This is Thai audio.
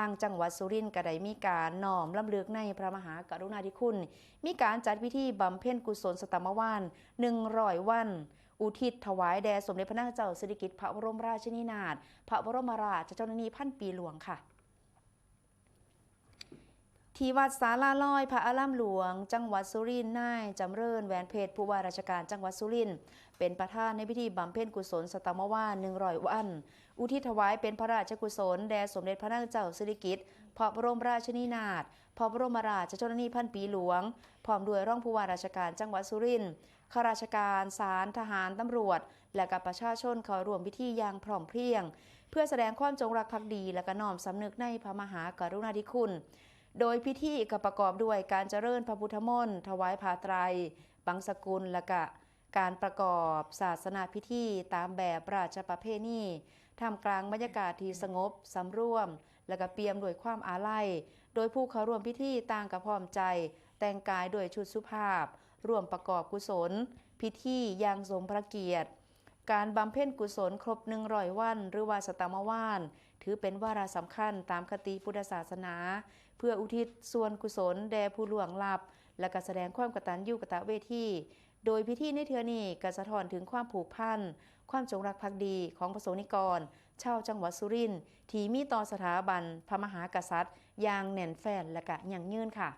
างจังหวัดสุรินทร์ก็ได้มีการน้อมรำลึกในพระมหากรุณาธิคุณมีการจัดพิธีบำเพ็ญกุศลสตมวาน100 วันอุทิศถวายแด่สมเด็จพระนางเจ้าสิริกิติ์พระบรมราชินีนาถพระบรมราชชนนีพันปีหลวงค่ะที่วัดศาลาลอยพระอารามหลวงจังหวัดสุรินทร์นายจำเริญแหวนเพชรผู้ว่าราชการจังหวัดสุรินทร์เป็นประธานในพิธีบำเพ็ญกุศลสตมวาน100 วันอุทิศถวายเป็นพระราชกุศลแด่สมเด็จพระนางเจ้าสิริกิติ์พระบรมราชินีนาถพระบรมราชชนนีพันปีหลวงพร้อมด้วยรองผู้ว่าราชการจังหวัดสุรินทร์ข้าราชการศาลทหารตำรวจและกับประชาชนเข้าร่วมพิธีอย่างพร้อมเพรียงเพื่อแสดงความจงรักภักดีและก็น้อมสำนึกในพระมหากรุณาธิคุณโดยพิธีก็ประกอบด้วยการเจริญพระพุทธมนต์ถวายผ้าไตรบังสกุลและก็การประกอบศาสนาพิธีตามแบบราชประเพณีท่ามกลางบรรยากาศที่สงบสำรวมและก็เปี่ยมด้วยความอาลัยโดยผู้เข้าร่วมพิธีต่างก็พร้อมใจแต่งกายด้วยชุดสุภาพร่วมประกอบกุศลพิธีอย่างสมพระเกียรติการบำเพ็ญกุศลครบ100 วันหรือว่าสตมวานถือเป็นวาระสำคัญตามคติพุทธศาสนาเพื่ออุทิศส่วนกุศลแด่ผู้ล่วงลับและก็แสดงความกตัญญูกตเวทีโดยพิธีในเทื่อนี้ก็สะท้อนถึงความผูกพันความจงรักภักดีของประสงค์นิกรชาวจังหวัดสุรินทร์ที่มีต่อสถาบันพระมหากษัตริย์อย่างแน่นแฟ้นและก็ยั่งยืนค่ะ